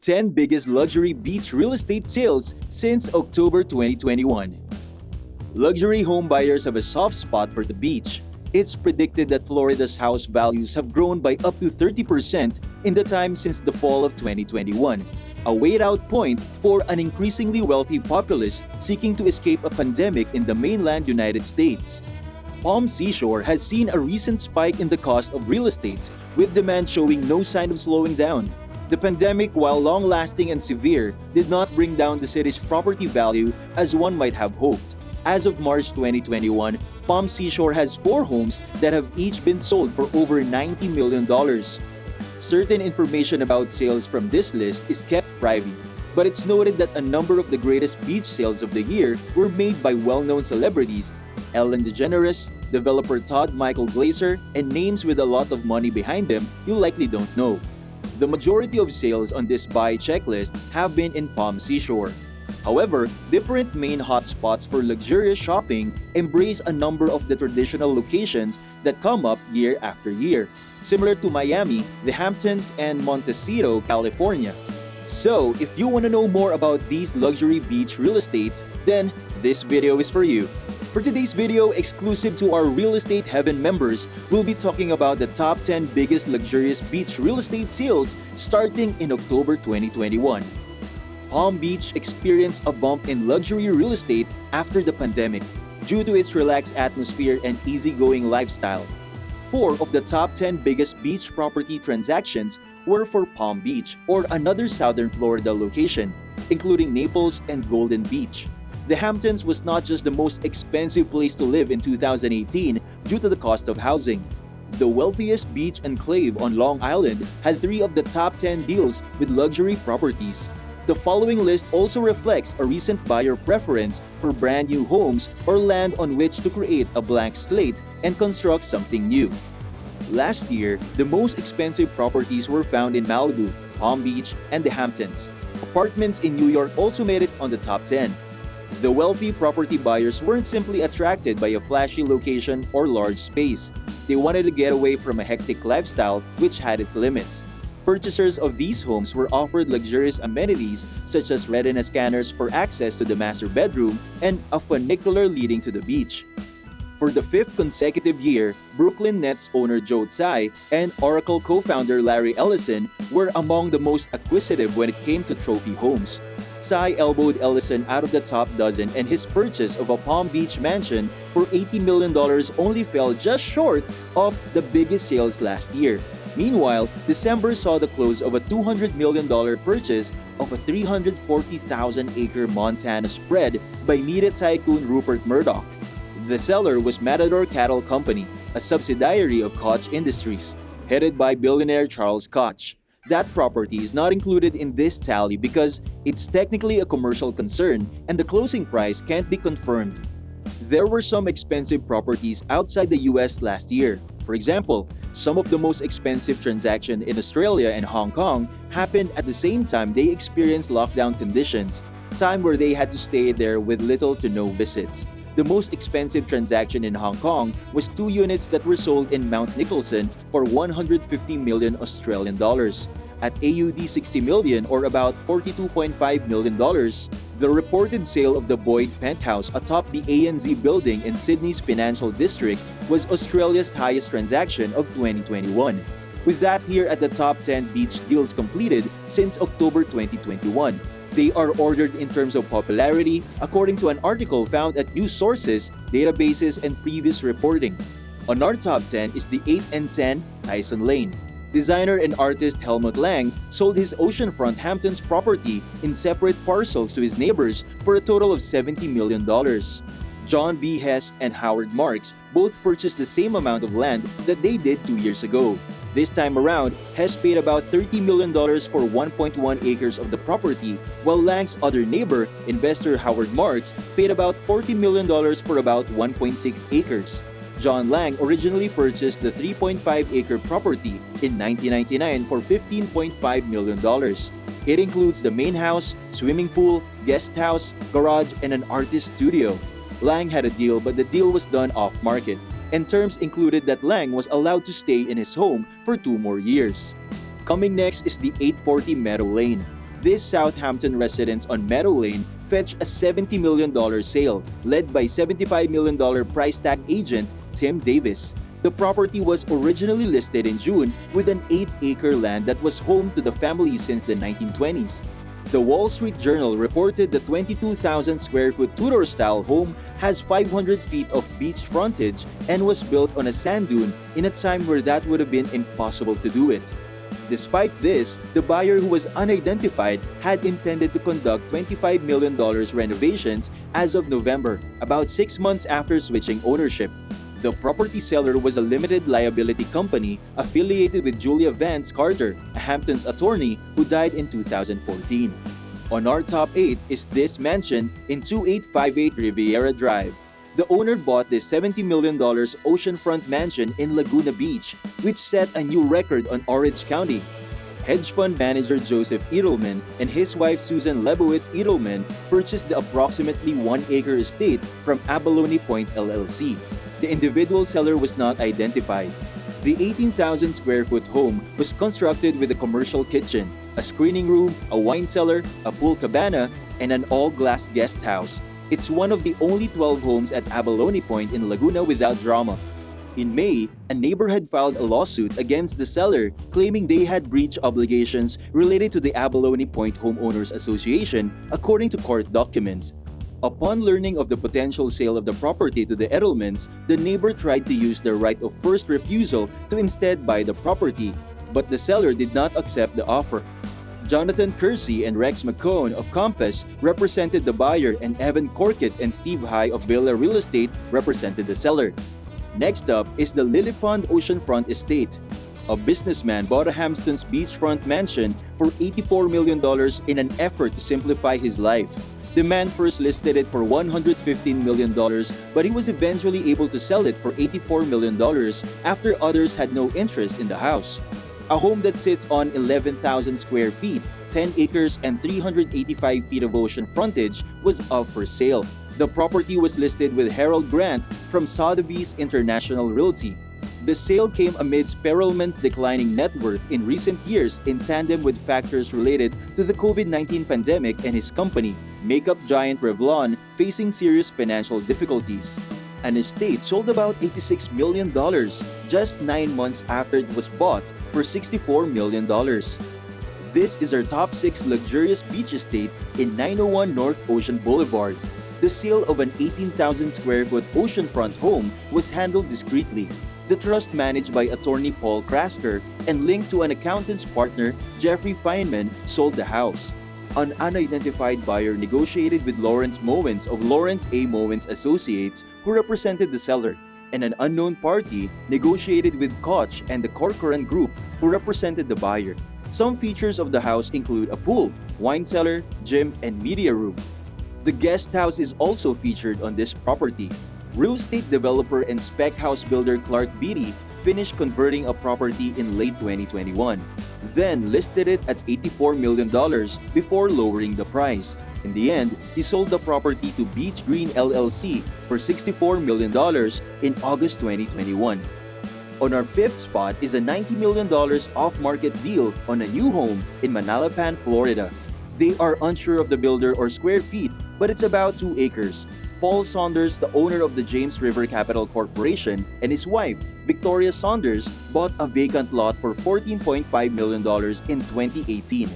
10 biggest luxury beach real estate sales since October 2021. Luxury home buyers have a soft spot for the beach. It's predicted that Florida's house values have grown by up to 30% in the time since the fall of 2021, a wait-out point for an increasingly wealthy populace seeking to escape a pandemic in the mainland United States. Palm Seashore has seen a recent spike in the cost of real estate, with demand showing no sign of slowing down. The pandemic, while long-lasting and severe, did not bring down the city's property value as one might have hoped. As of March 2021, Palm Seashore has 4 homes that have each been sold for over $90 million. Certain information about sales from this list is kept privy, but it's noted that a number of the greatest beach sales of the year were made by well-known celebrities, Ellen DeGeneres, developer Todd Michael Glaser, and names with a lot of money behind them you likely don't know. The majority of sales on this buy checklist have been in Palm Seashore. However, different main hotspots for luxurious shopping embrace a number of the traditional locations that come up year after year, similar to Miami, the Hamptons, and Montecito, California. So, if you want to know more about these luxury beach real estates, then this video is for you. For today's video, exclusive to our Real Estate Heaven members, we'll be talking about the top 10 biggest luxurious beach real estate sales starting in October 2021. Palm Beach experienced a bump in luxury real estate after the pandemic due to its relaxed atmosphere and easygoing lifestyle. 4 of the top 10 biggest beach property transactions were for Palm Beach or another southern Florida location, including Naples and Golden Beach. The Hamptons was not just the most expensive place to live in 2018 due to the cost of housing. The wealthiest beach enclave on Long Island had 3 of the top 10 deals with luxury properties. The following list also reflects a recent buyer preference for brand new homes or land on which to create a blank slate and construct something new. Last year, the most expensive properties were found in Malibu, Palm Beach, and the Hamptons. Apartments in New York also made it on the top 10. The wealthy property buyers weren't simply attracted by a flashy location or large space. They wanted to get away from a hectic lifestyle which had its limits. Purchasers of these homes were offered luxurious amenities such as retina scanners for access to the master bedroom and a funicular leading to the beach. For the 5th consecutive year, Brooklyn Nets owner Joe Tsai and Oracle co-founder Larry Ellison were among the most acquisitive when it came to trophy homes. Tsai elbowed Ellison out of the top dozen, and his purchase of a Palm Beach mansion for $80 million only fell just short of the biggest sales last year. Meanwhile, December saw the close of a $200 million purchase of a 340,000-acre Montana spread by media tycoon Rupert Murdoch. The seller was Matador Cattle Company, a subsidiary of Koch Industries, headed by billionaire Charles Koch. That property is not included in this tally because it's technically a commercial concern and the closing price can't be confirmed. There were some expensive properties outside the US last year. For example, some of the most expensive transactions in Australia and Hong Kong happened at the same time they experienced lockdown conditions, time where they had to stay there with little to no visits. The most expensive transaction in Hong Kong was 2 units that were sold in Mount Nicholson for 150 million Australian dollars. At AUD 60 million or about $42.5 million, the reported sale of the Boyd penthouse atop the ANZ building in Sydney's financial district was Australia's highest transaction of 2021. With that here at the top 10 beach deals completed since October 2021. They are ordered in terms of popularity according to an article found at news sources, databases, and previous reporting. On our top 10 is the 8 and 10 Tyson Lane. Designer and artist Helmut Lang sold his oceanfront Hamptons property in separate parcels to his neighbors for a total of $70 million. John B. Hess and Howard Marks both purchased the same amount of land that they did 2 years ago. This time around, Hess paid about $30 million for 1.1 acres of the property, while Lang's other neighbor, investor Howard Marks, paid about $40 million for about 1.6 acres. John Lang originally purchased the 3.5-acre property in 1999 for $15.5 million. It includes the main house, swimming pool, guest house, garage, and an artist studio. Lang had a deal, but the deal was done off-market, and terms included that Lang was allowed to stay in his home for 2 more years. Coming next is the 840 Meadow Lane. This Southampton residence on Meadow Lane fetched a $70 million sale, led by $75 million price tag agent Tim Davis. The property was originally listed in June with an 8-acre land that was home to the family since the 1920s. The Wall Street Journal reported the 22,000 square foot Tudor-style home has 500 feet of beach frontage and was built on a sand dune in a time where that would have been impossible to do it. Despite this, the buyer, who was unidentified, had intended to conduct $25 million renovations as of November, about 6 months after switching ownership. The property seller was a limited liability company affiliated with Julia Vance Carter, a Hamptons attorney who died in 2014. On our top 8 is this mansion in 2858 Riviera Drive. The owner bought this $70 million oceanfront mansion in Laguna Beach, which set a new record on Orange County. Hedge fund manager Joseph Edelman and his wife Susan Lebowitz Edelman purchased the approximately 1-acre estate from Abalone Point LLC. The individual seller was not identified. The 18,000 square foot home was constructed with a commercial kitchen, a screening room, a wine cellar, a pool cabana, and an all-glass guest house. It's one of the only 12 homes at Abalone Point in Laguna without drama. In May, a neighbor had filed a lawsuit against the seller, claiming they had breached obligations related to the Abalone Point Homeowners Association, according to court documents. Upon learning of the potential sale of the property to the Edelmans, the neighbor tried to use their right of first refusal to instead buy the property, but the seller did not accept the offer. Jonathan Kersey and Rex McCone of Compass represented the buyer, and Evan Corkett and Steve High of Villa Real Estate represented the seller. Next up is the Lily Pond Oceanfront Estate. A businessman bought a Hamptons beachfront mansion for $84 million in an effort to simplify his life. The man first listed it for $115 million, but he was eventually able to sell it for $84 million after others had no interest in the house. A home that sits on 11,000 square feet, 10 acres, and 385 feet of ocean frontage was up for sale. The property was listed with Harold Grant from Sotheby's International Realty. The sale came amidst Perelman's declining net worth in recent years, in tandem with factors related to the COVID-19 pandemic and his company, makeup giant Revlon, facing serious financial difficulties. An estate sold about $86 million just 9 months after it was bought for $64 million. This is our top 6 luxurious beach estate in 901 North Ocean Boulevard. The sale of an 18,000 square foot oceanfront home was handled discreetly. The trust, managed by attorney Paul Krasker and linked to an accountant's partner, Jeffrey Feinman, sold the house. An unidentified buyer negotiated with Lawrence Moens of Lawrence A. Moens Associates, who represented the seller, and an unknown party negotiated with Koch and the Corcoran Group, who represented the buyer. Some features of the house include a pool, wine cellar, gym, and media room. The guest house is also featured on this property. Real estate developer and spec house builder Clark Beatty finished converting a property in late 2021, then listed it at $84 million before lowering the price. In the end, he sold the property to Beach Green LLC for $64 million in August 2021. On our 5th spot is a $90 million off-market deal on a new home in Manalapan, Florida. They are unsure of the builder or square feet, but it's about 2 acres. Paul Saunders, the owner of the James River Capital Corporation, and his wife, Victoria Saunders, bought a vacant lot for $14.5 million in 2018.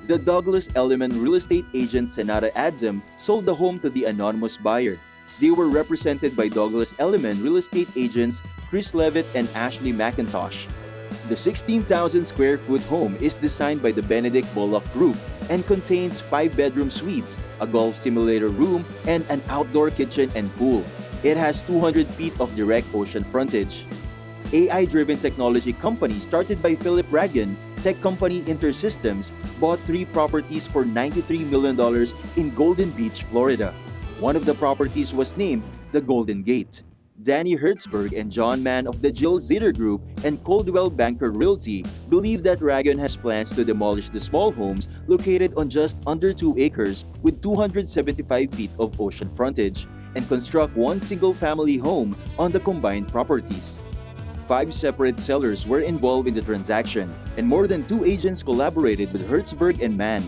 The Douglas Elliman real estate agent Senada Adzem sold the home to the anonymous buyer. They were represented by Douglas Elliman real estate agents Chris Levitt and Ashley McIntosh. The 16,000 square foot home is designed by the Benedict Bullock Group and contains 5-bedroom suites, a golf simulator room, and an outdoor kitchen and pool. It has 200 feet of direct ocean frontage. AI-driven technology company started by Phillip Ragon, tech company InterSystems, bought 3 properties for $93 million in Golden Beach, Florida. One of the properties was named the Golden Gate. Danny Hertzberg and John Mann of the Jill Ziegler Group and Coldwell Banker Realty believe that Ragon has plans to demolish the small homes located on just under 2 acres with 275 feet of ocean frontage and construct one single-family home on the combined properties. 5 separate sellers were involved in the transaction, and more than 2 agents collaborated with Hertzberg and Mann.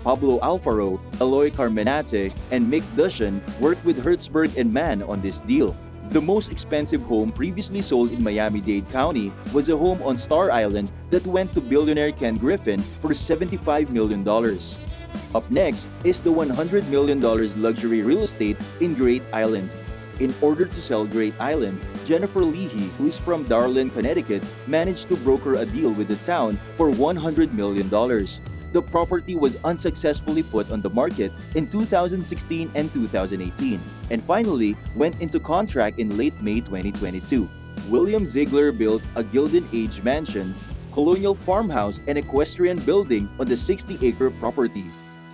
Pablo Alfaro, Eloy Carmenate, and Mick Dushan worked with Hertzberg and Mann on this deal. The most expensive home previously sold in Miami-Dade County was a home on Star Island that went to billionaire Ken Griffin for $75 million. Up next is the $100 million luxury real estate in Great Island. In order to sell Great Island, Jennifer Leahy, who is from Darlin, Connecticut, managed to broker a deal with the town for $100 million. The property was unsuccessfully put on the market in 2016 and 2018, and finally went into contract in late May 2022. William Ziegler built a Gilded Age mansion, colonial farmhouse, and equestrian building on the 60-acre property.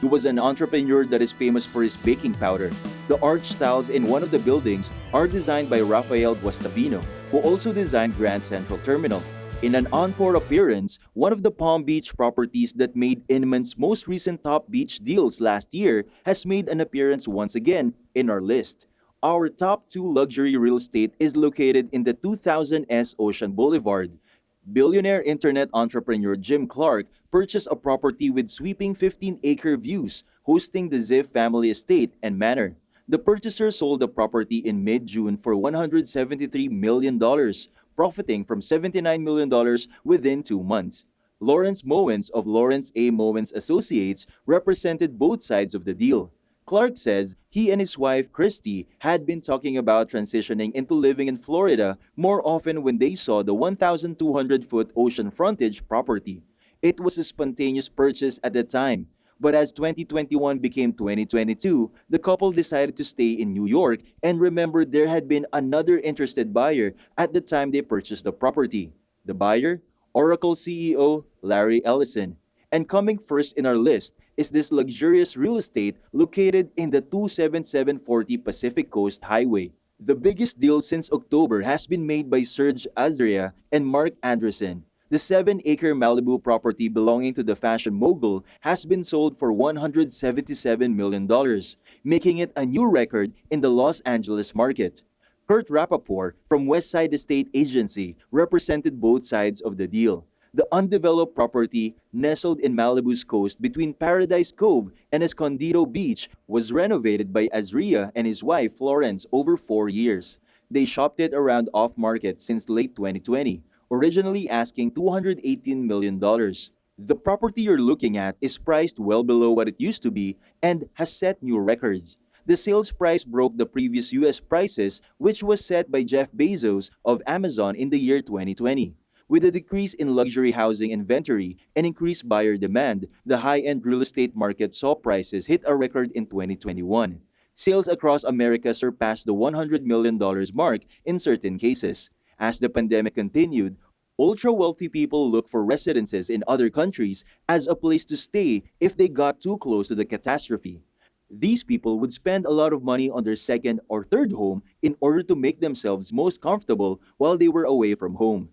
He was an entrepreneur that is famous for his baking powder. The arch tiles in one of the buildings are designed by Rafael Guastavino, who also designed Grand Central Terminal. In an encore appearance, one of the Palm Beach properties that made Inman's most recent top beach deals last year has made an appearance once again in our list. Our top 2 luxury real estate is located in the 2000s Ocean Boulevard. Billionaire internet entrepreneur Jim Clark purchased a property with sweeping 15-acre views, hosting the Ziff family estate and manor. The purchaser sold the property in mid-June for $173 million, profiting from $79 million within 2 months. Lawrence Moens of Lawrence A. Moens Associates represented both sides of the deal. Clark says he and his wife Christy had been talking about transitioning into living in Florida more often when they saw the 1,200-foot ocean frontage property. It was a spontaneous purchase at the time, but as 2021 became 2022, the couple decided to stay in New York and remembered there had been another interested buyer at the time they purchased the property. The buyer? Oracle CEO Larry Ellison. And coming first in our list is this luxurious real estate located in the 27740 Pacific Coast Highway. The biggest deal since October has been made by Serge Azria and Mark Andreessen. The 7-acre Malibu property belonging to the fashion mogul has been sold for $177 million, making it a new record in the Los Angeles market. Kurt Rappaport from Westside Estate Agency represented both sides of the deal. The undeveloped property, nestled in Malibu's coast between Paradise Cove and Escondido Beach, was renovated by Azria and his wife Florence over 4 years. They shopped it around off-market since late 2020, originally asking $218 million. The property you're looking at is priced well below what it used to be and has set new records. The sales price broke the previous US prices, which was set by Jeff Bezos of Amazon in the year 2020. With a decrease in luxury housing inventory and increased buyer demand, the high-end real estate market saw prices hit a record in 2021. Sales across America surpassed the $100 million mark in certain cases. As the pandemic continued, ultra-wealthy people looked for residences in other countries as a place to stay if they got too close to the catastrophe. These people would spend a lot of money on their second or third home in order to make themselves most comfortable while they were away from home.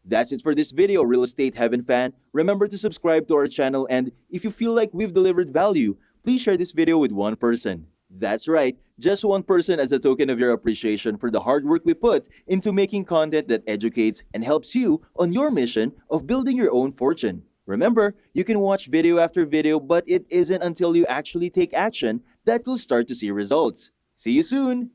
That's it for this video, Real Estate Heaven fan. Remember to subscribe to our channel, and if you feel like we've delivered value, please share this video with one person. That's right, just one person as a token of your appreciation for the hard work we put into making content that educates and helps you on your mission of building your own fortune. Remember, you can watch video after video, but it isn't until you actually take action that you'll start to see results. See you soon!